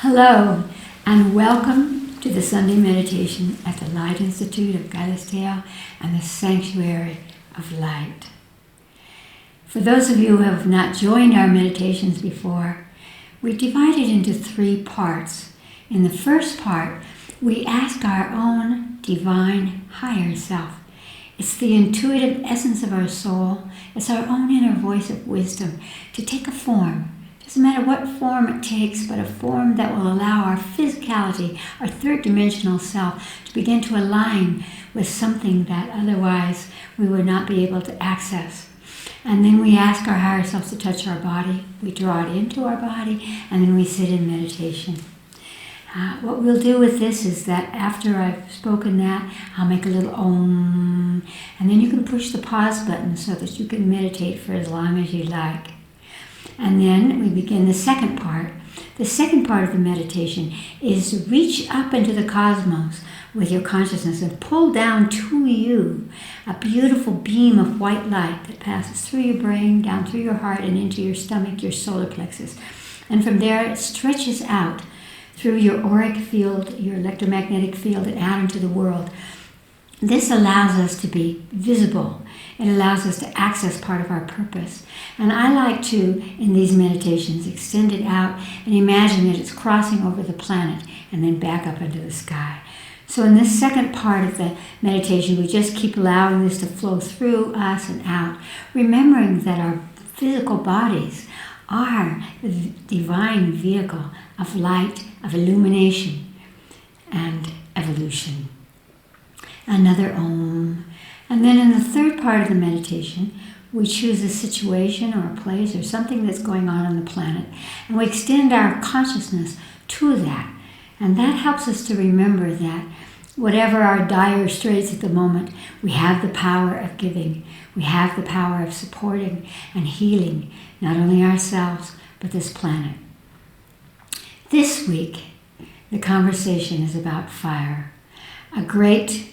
Hello, and welcome to the Sunday meditation at the Light Institute of Griscom and the Sanctuary of Light. For those of you who have not joined our meditations before, we divide it into 3 parts. In the first part, we ask our own divine higher self. It's the intuitive essence of our soul. It's our own inner voice of wisdom to take a form. Doesn't matter what form it takes, but a form that will allow our physicality, our third-dimensional self, to begin to align with something that otherwise we would not be able to access. And then we ask our higher selves to touch our body. We draw it into our body, and then we sit in meditation. What we'll do with this is that after I've spoken that, I'll make a little Om, and then you can push the pause button so that you can meditate for as long as you like. And then we begin the second part. The second part of the meditation is to reach up into the cosmos with your consciousness and pull down to you a beautiful beam of white light that passes through your brain, down through your heart, and into your stomach, your solar plexus. And from there it stretches out through your auric field, your electromagnetic field, and out into the world. This allows us to be visible. It allows us to access part of our purpose. And I like to, in these meditations, extend it out and imagine that it's crossing over the planet and then back up into the sky. So in this second part of the meditation, we just keep allowing this to flow through us and out, remembering that our physical bodies are the divine vehicle of light, of illumination, and evolution. Another Om. And then in the third part of the meditation, we choose a situation or a place or something that's going on the planet, and we extend our consciousness to that. And that helps us to remember that whatever our dire straits at the moment, we have the power of giving. We have the power of supporting and healing not only ourselves, but this planet. This week, the conversation is about fire. A great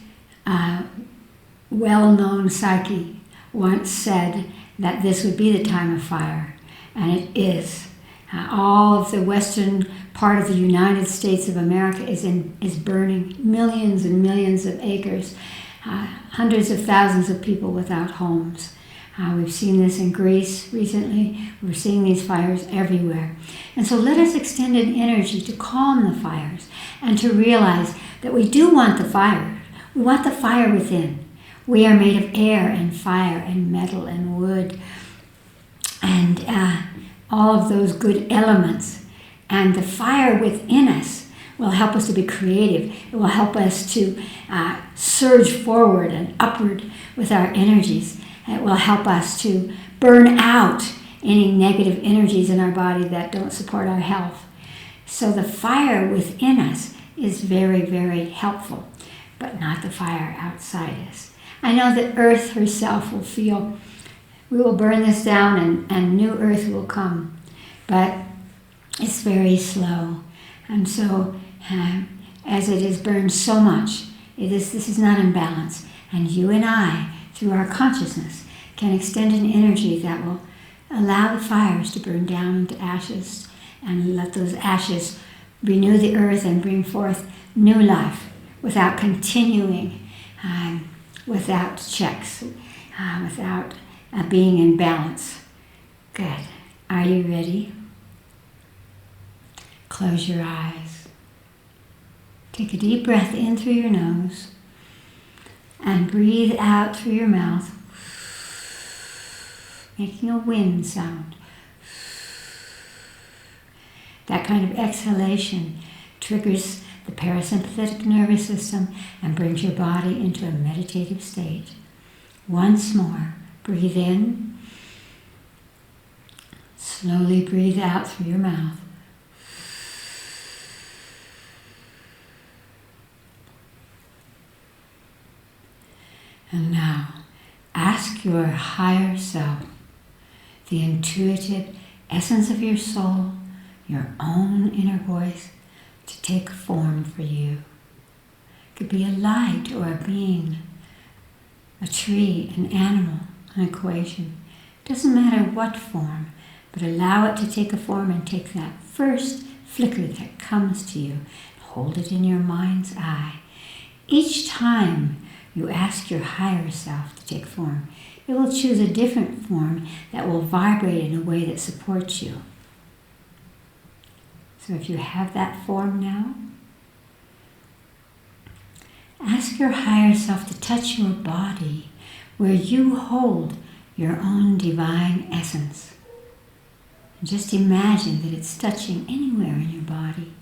well-known psyche once said that this would be the time of fire, and it is. All of the western part of the United States of America is burning. Millions and millions of acres, hundreds of thousands of people without homes. We've seen this in Greece recently. We're seeing these fires everywhere. And so let us extend an energy to calm the fires and to realize that we do want the fire. We want the fire within. We are made of air and fire and metal and wood and all of those good elements. And the fire within us will help us to be creative. It will help us to surge forward and upward with our energies. It will help us to burn out any negative energies in our body that don't support our health. So the fire within us is very, very helpful, but not the fire outside us. I know that Earth herself will feel, we will burn this down and new Earth will come, but it's very slow. And so as it is burned so much, this is not in balance. And you and I, through our consciousness, can extend an energy that will allow the fires to burn down into ashes and let those ashes renew the earth and bring forth new life without continuing, without checks, without being in balance. Good. Are you ready? Close your eyes. Take a deep breath in through your nose and breathe out through your mouth, making a wind sound. That kind of exhalation triggers the parasympathetic nervous system and brings your body into a meditative state. Once more, breathe in. Slowly breathe out through your mouth. And now, ask your higher self, the intuitive essence of your soul, your own inner voice, to take form for you. It could be a light or a being, a tree, an animal, an equation. It doesn't matter what form, but allow it to take a form and take that first flicker that comes to you. Hold it in your mind's eye. Each time you ask your higher self to take form, it will choose a different form that will vibrate in a way that supports you. So if you have that form now, ask your higher self to touch your body where you hold your own divine essence. And just imagine that it's touching anywhere in your body.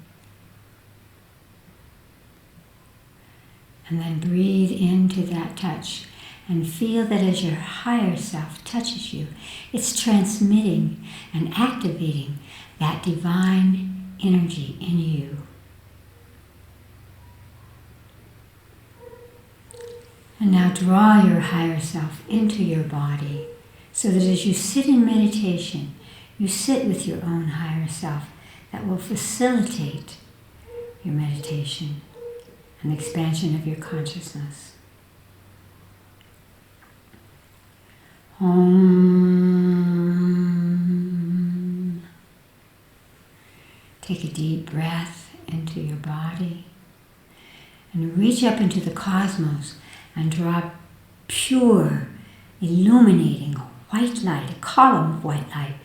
And then breathe into that touch and feel that as your higher self touches you, it's transmitting and activating that divine energy in you. And now draw your higher self into your body so that as you sit in meditation, you sit with your own higher self that will facilitate your meditation and the expansion of your consciousness. Om. Take a deep breath into your body and reach up into the cosmos and draw pure, illuminating white light, a column of white light,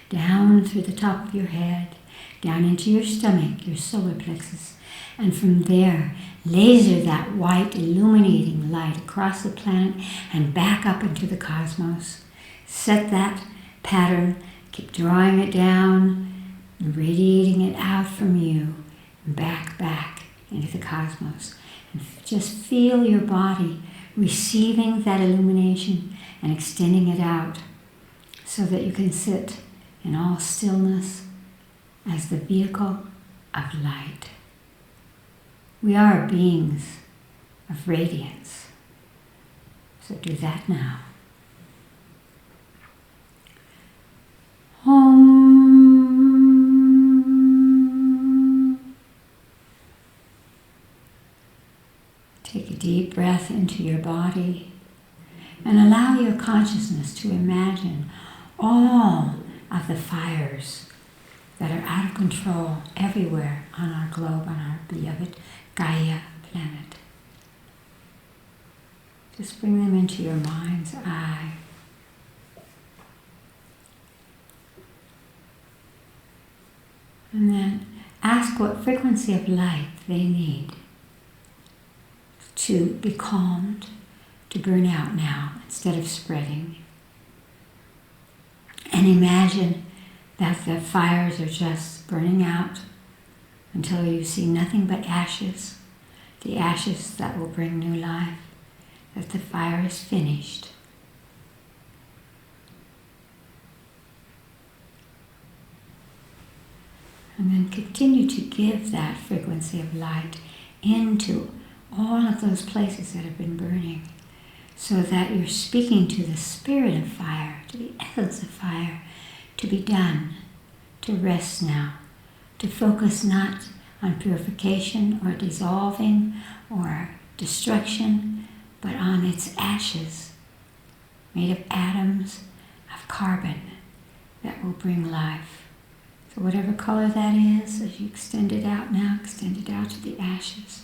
down through the top of your head, down into your stomach, your solar plexus, and from there, laser that white illuminating light across the planet and back up into the cosmos. Set that pattern, keep drawing it down, radiating it out from you, and back into the cosmos. And just feel your body receiving that illumination and extending it out so that you can sit in all stillness as the vehicle of light. We are beings of radiance. So do that now. Om. Take a deep breath into your body and allow your consciousness to imagine all of the fires that are out of control everywhere on our globe, on our beloved Gaia planet. Just bring them into your mind's eye. And then ask what frequency of light they need to be calmed, to burn out now instead of spreading. And imagine that the fires are just burning out until you see nothing but ashes, the ashes that will bring new life, that the fire is finished. And then continue to give that frequency of light into all of those places that have been burning, so that you're speaking to the spirit of fire, to the essence of fire, to be done, to rest now, to focus not on purification or dissolving or destruction, but on its ashes, made of atoms of carbon that will bring life. So whatever color that is, as you extend it out now, extend it out to the ashes.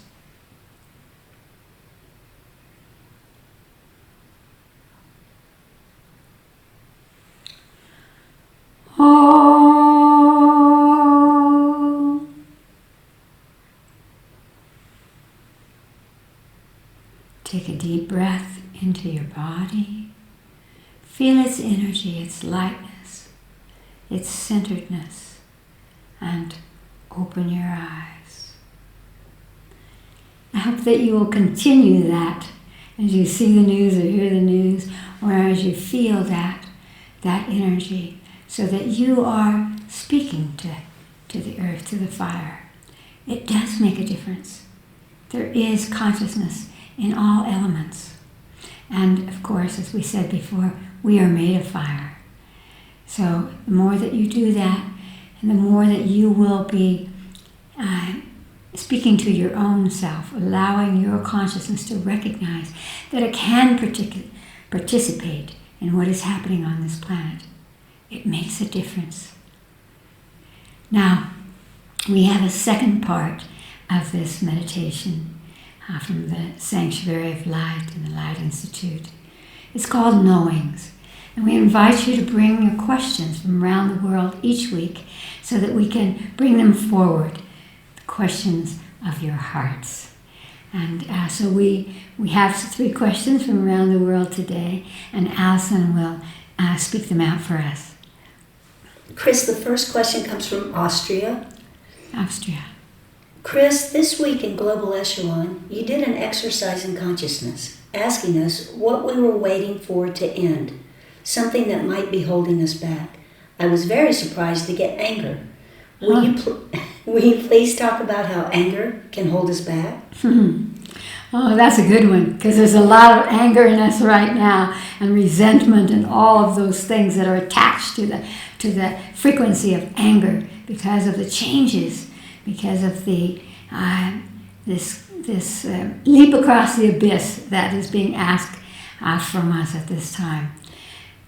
Oh. Take a deep breath into your body. Feel its energy, its lightness, its centeredness, and open your eyes. I hope that you will continue that as you see the news or hear the news, or as you feel that energy, so that you are speaking to the earth, to the fire. It does make a difference. There is consciousness in all elements. And of course, as we said before, we are made of fire. So the more that you do that, and the more that you will be speaking to your own self, allowing your consciousness to recognize that it can participate in what is happening on this planet. It makes a difference. Now, we have a second part of this meditation from the Sanctuary of Light in the Light Institute. It's called Knowings. And we invite you to bring your questions from around the world each week so that we can bring them forward, the questions of your hearts. And so we have 3 questions from around the world today, and Alison will speak them out for us. Chris, the first question comes from Austria. Austria. Chris, this week in Global Echelon, you did an exercise in consciousness, asking us what we were waiting for to end, something that might be holding us back. I was very surprised to get anger. Will you please talk about how anger can hold us back? Oh, that's a good one, because there's a lot of anger in us right now, and resentment and all of those things that are attached to the frequency of anger because of the changes, because of the this leap across the abyss that is being asked from us at this time.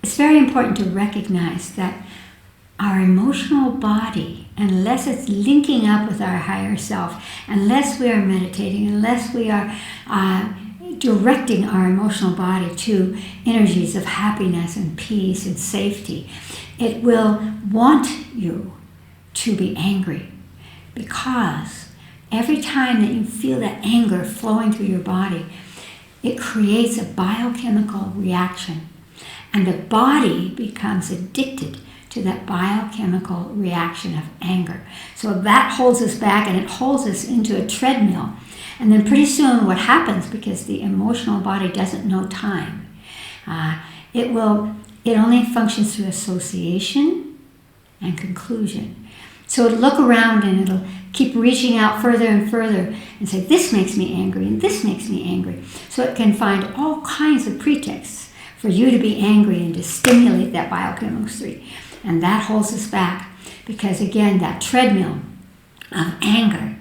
It's very important to recognize that our emotional body, unless it's linking up with our higher self, unless we are meditating, unless we are directing our emotional body to energies of happiness and peace and safety, it will want you to be angry, because every time that you feel that anger flowing through your body, it creates a biochemical reaction, and the body becomes addicted to that biochemical reaction of anger. So that holds us back, and it holds us into a treadmill. And then pretty soon what happens, because the emotional body doesn't know time, it only functions through association and conclusion. So it'll look around and it'll keep reaching out further and further and say, this makes me angry and this makes me angry. So it can find all kinds of pretexts for you to be angry and to stimulate that biochemistry. And that holds us back, because again, that treadmill of anger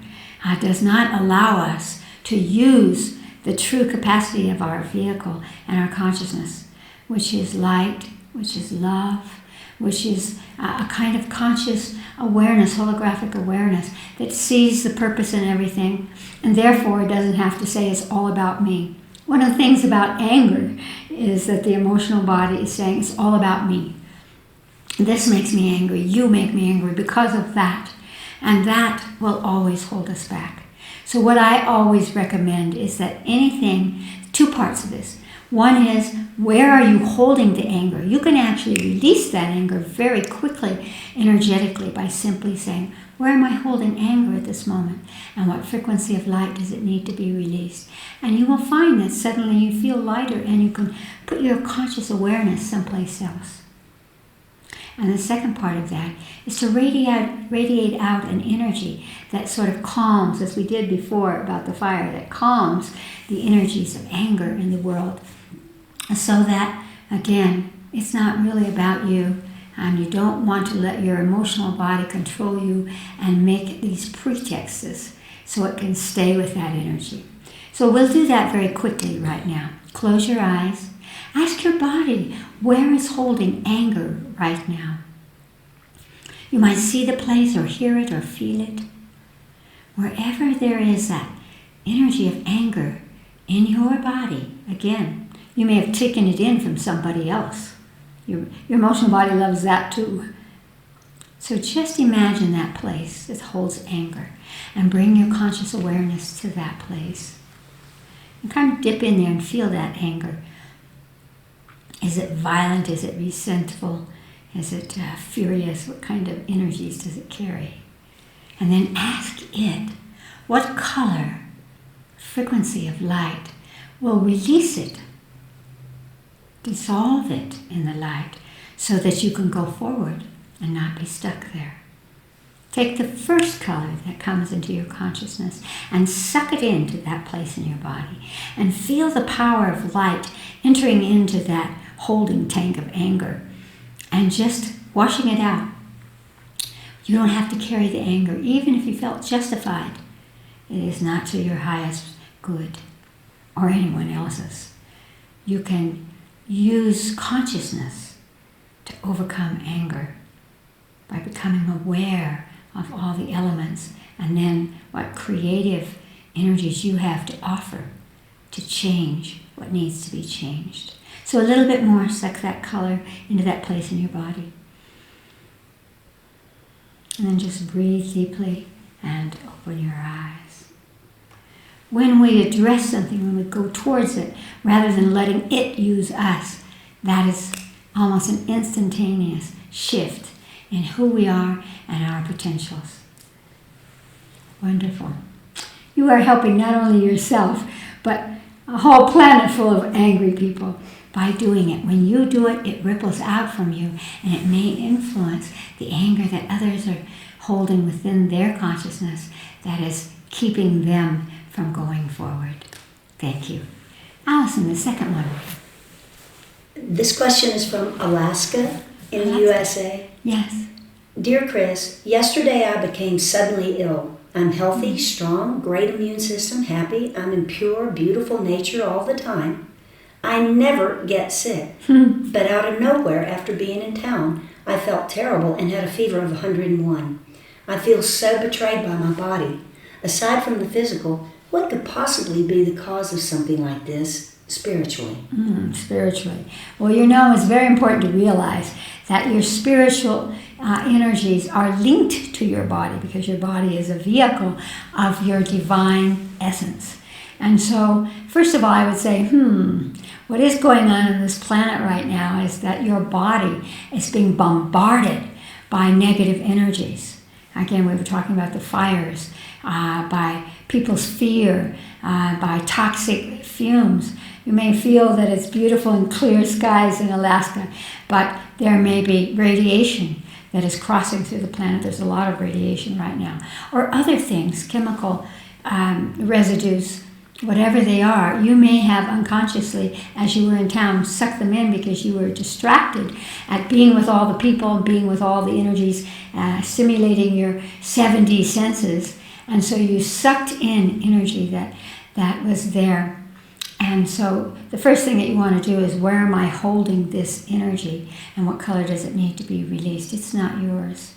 does not allow us to use the true capacity of our vehicle and our consciousness, which is light, which is love, which is a kind of conscious awareness, holographic awareness, that sees the purpose in everything, and therefore it doesn't have to say it's all about me. One of the things about anger is that the emotional body is saying it's all about me. This makes me angry, you make me angry because of that. And that will always hold us back. So what I always recommend is that anything, 2 parts of this. One is, where are you holding the anger? You can actually release that anger very quickly, energetically, by simply saying, where am I holding anger at this moment? And what frequency of light does it need to be released? And you will find that suddenly you feel lighter, and you can put your conscious awareness someplace else. And the second part of that is to radiate out an energy that sort of calms, as we did before about the fire, that calms the energies of anger in the world. So that, again, it's not really about you, and you don't want to let your emotional body control you and make these pretexts so it can stay with that energy. So we'll do that very quickly right now. Close your eyes. Ask your body, where is holding anger right now? You might see the place or hear it or feel it. Wherever there is that energy of anger in your body, again, you may have taken it in from somebody else. Your emotional body loves that too. So just imagine that place that holds anger and bring your conscious awareness to that place. And kind of dip in there and feel that anger. Is it violent? Is it resentful? Is it furious? What kind of energies does it carry? And then ask it, what color, frequency of light will release it? Dissolve it in the light so that you can go forward and not be stuck there. Take the first color that comes into your consciousness and suck it into that place in your body. And feel the power of light entering into that holding tank of anger and just washing it out. You don't have to carry the anger, even if you felt justified. It is not to your highest good or anyone else's. You can use consciousness to overcome anger by becoming aware of all the elements, and then what creative energies you have to offer to change what needs to be changed. So a little bit more, suck that color into that place in your body. And then just breathe deeply and open your eyes. When we address something, when we go towards it, rather than letting it use us, that is almost an instantaneous shift in who we are and our potentials. Wonderful. You are helping not only yourself, but a whole planet full of angry people by doing it. When you do it, it ripples out from you, and it may influence the anger that others are holding within their consciousness that is keeping them from going forward. Thank you. Allison, the second one. This question is from Alaska in the U.S.A. Yes. Dear Chris, yesterday I became suddenly ill. I'm healthy, strong, great immune system, happy. I'm in pure, beautiful nature all the time. I never get sick. But out of nowhere, after being in town, I felt terrible and had a fever of 101. I feel so betrayed by my body. Aside from the physical, what could possibly be the cause of something like this spiritually? Spiritually. Well, it's very important to realize that your spiritual energies are linked to your body, because your body is a vehicle of your divine essence. And so, first of all, I would say, what is going on this planet right now is that your body is being bombarded by negative energies. Again, we were talking about the fires, by people's fear, by toxic fumes. You may feel that it's beautiful and clear skies in Alaska, but there may be radiation that is crossing through the planet. There's a lot of radiation right now. Or other things, chemical residues, whatever they are, you may have unconsciously, as you were in town, sucked them in because you were distracted at being with all the people, being with all the energies, stimulating your 70 senses. And so you sucked in energy that was there. And so the first thing that you want to do is, where am I holding this energy, and what color does it need to be released? It's not yours.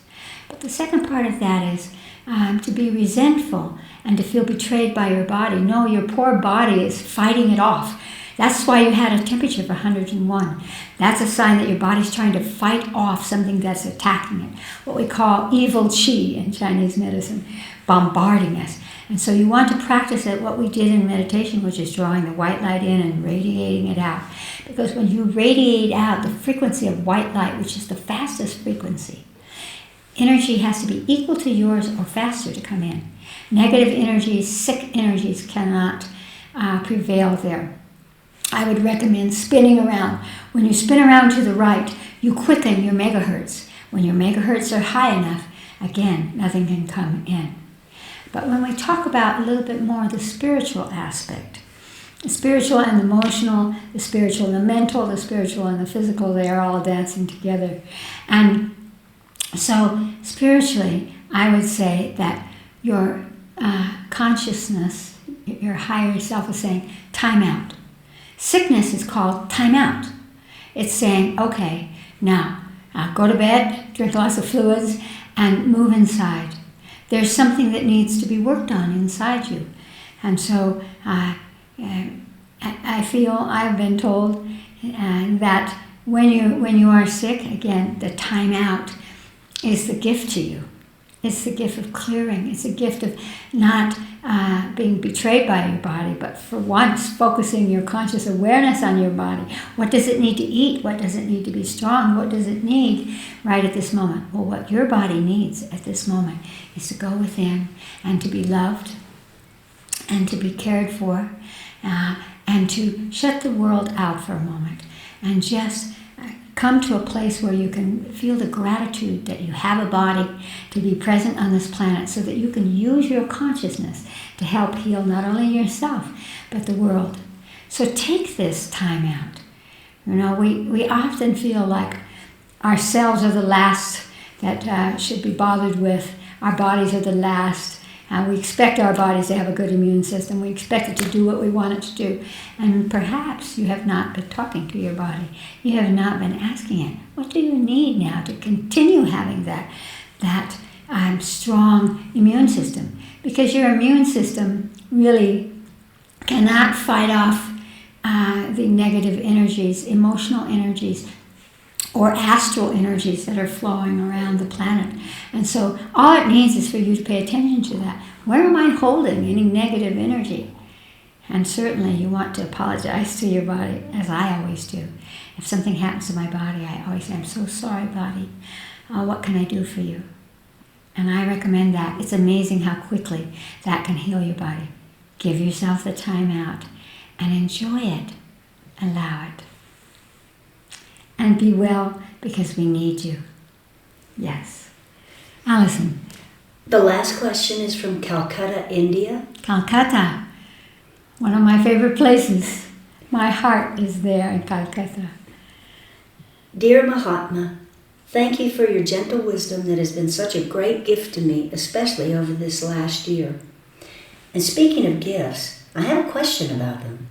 But the second part of that is to be resentful and to feel betrayed by your body. No, your poor body is fighting it off. That's why you had a temperature of 101. That's a sign that your body's trying to fight off something that's attacking it. What we call evil qi in Chinese medicine, bombarding us. And so you want to practice it, what we did in meditation, which is drawing the white light in and radiating it out. Because when you radiate out the frequency of white light, which is the fastest frequency, energy has to be equal to yours or faster to come in. Negative energies, sick energies cannot prevail there. I would recommend spinning around. When you spin around to the right, you quicken your megahertz. When your megahertz are high enough, again, nothing can come in. But when we talk about a little bit more the spiritual aspect, the spiritual and the emotional, the spiritual and the mental, the spiritual and the physical, they are all dancing together. And so spiritually, I would say that your consciousness, your higher self is saying, time out. Sickness is called time out. It's saying, okay, now go to bed, drink lots of fluids, and move inside. There's something that needs to be worked on inside you. And so I feel, I've been told that when you are sick, again, the time out is the gift to you. It's the gift of clearing. It's a gift of not being betrayed by your body, but for once focusing your conscious awareness on your body. What does it need to eat? What does it need to be strong? What does it need right at this moment? Well, what your body needs at this moment is to go within and to be loved and to be cared for and to shut the world out for a moment and just come to a place where you can feel the gratitude that you have a body to be present on this planet, so that you can use your consciousness to help heal not only yourself, but the world. So take this time out. We often feel like ourselves are the last that should be bothered with. Our bodies are the last. We expect our bodies to have a good immune system. We expect it to do what we want it to do. And perhaps you have not been talking to your body. You have not been asking it, what do you need now to continue having that strong immune system, because your immune system really cannot fight off the negative energies, emotional energies, or astral energies that are flowing around the planet. And so all it needs is for you to pay attention to that. Where am I holding any negative energy? And certainly you want to apologize to your body, as I always do. If something happens to my body, I always say, I'm so sorry, body. What can I do for you? And I recommend that. It's amazing how quickly that can heal your body. Give yourself the time out and enjoy it. Allow it. And be well, because we need you. Yes. Allison. The last question is from Calcutta, India. Calcutta, one of my favorite places. My heart is there in Calcutta. Dear Mahatma, thank you for your gentle wisdom that has been such a great gift to me, especially over this last year. And speaking of gifts, I have a question about them.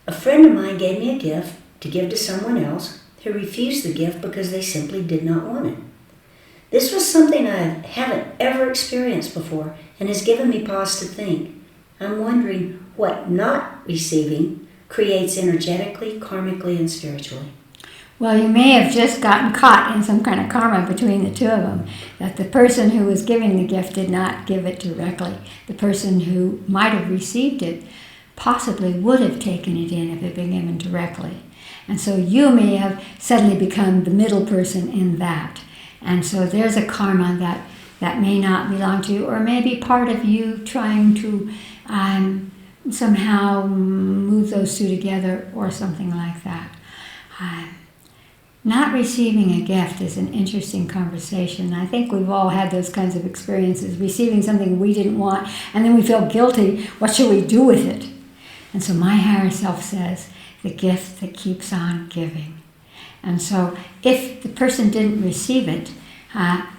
A friend of mine gave me a gift to give to someone else who refused the gift because they simply did not want it. This was something I haven't ever experienced before and has given me pause to think. I'm wondering what not receiving creates energetically, karmically, and spiritually. Well, you may have just gotten caught in some kind of karma between the two of them, that the person who was giving the gift did not give it directly. The person who might have received it possibly would have taken it in if it had been given directly. And so you may have suddenly become the middle person in that. And so there's a karma that may not belong to you, or may be part of you trying to somehow move those two together, or something like that. Not receiving a gift is an interesting conversation. I think we've all had those kinds of experiences, receiving something we didn't want, and then we feel guilty. What should we do with it? And so my higher self says, the gift that keeps on giving. And so if the person didn't receive it,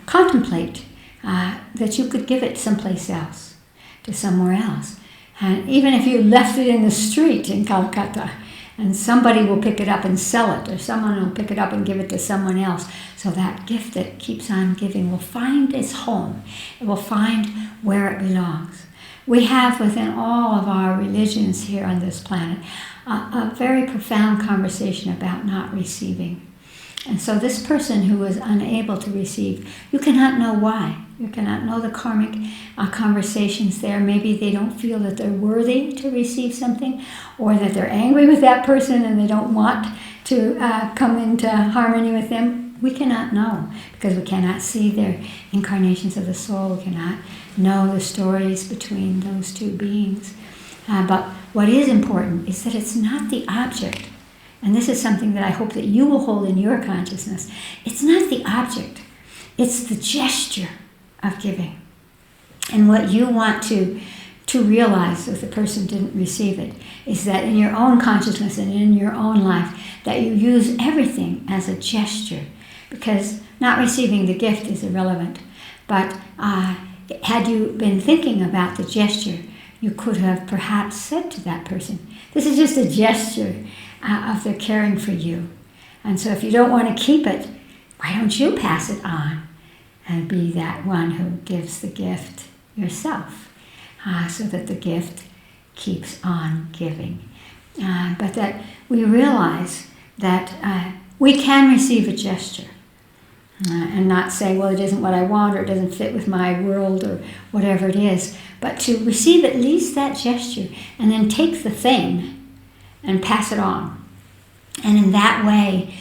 contemplate that you could give it someplace else, to somewhere else. And even if you left it in the street in Calcutta, and somebody will pick it up and sell it, or someone will pick it up and give it to someone else. So that gift that keeps on giving will find its home. It will find where it belongs. We have within all of our religions here on this planet a very profound conversation about not receiving. And so this person who was unable to receive, you cannot know why. You cannot know the karmic conversations there. Maybe they don't feel that they're worthy to receive something, or that they're angry with that person and they don't want to come into harmony with them. We cannot know, because we cannot see their incarnations of the soul. We cannot know the stories between those two beings. But what is important is that it's not the object. And this is something that I hope that you will hold in your consciousness. It's not the object. It's the gesture of giving. And what you want to realize, if the person didn't receive it, is that in your own consciousness and in your own life, that you use everything as a gesture. Because not receiving the gift is irrelevant. But had you been thinking about the gesture, you could have perhaps said to that person, this is just a gesture of their caring for you. And so if you don't want to keep it, why don't you pass it on and be that one who gives the gift yourself, so that the gift keeps on giving. But that we realize that we can receive a gesture and not say, well, it isn't what I want, or it doesn't fit with my world, or whatever it is, but to receive at least that gesture and then take the thing and pass it on. And in that way,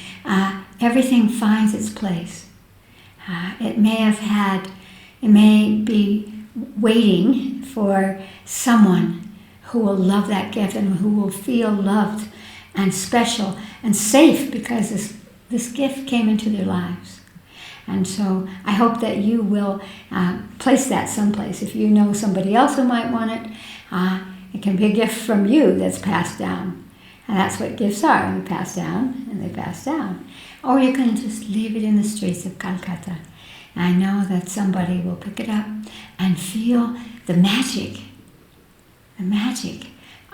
everything finds its place. It may be waiting for someone who will love that gift and who will feel loved and special and safe, because this gift came into their lives. And so I hope that you will place that someplace. If you know somebody else who might want it, it can be a gift from you that's passed down. And that's what gifts are. You pass down, and they pass down. Or you can just leave it in the streets of Calcutta. And I know that somebody will pick it up and feel the magic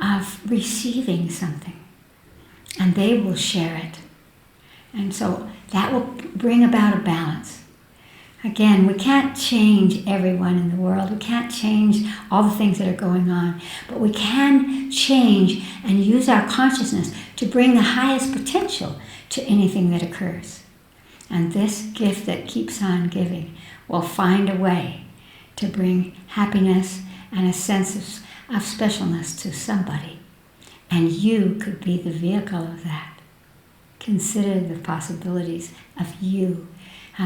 of receiving something. And they will share it. And so that will bring about a balance. Again, we can't change everyone in the world. We can't change all the things that are going on. But we can change and use our consciousness to bring the highest potential to anything that occurs. And this gift that keeps on giving will find a way to bring happiness and a sense of specialness to somebody. And you could be the vehicle of that. Consider the possibilities of you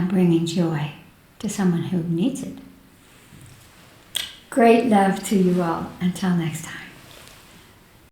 bringing joy to someone who needs it. Great love to you all. Until next time.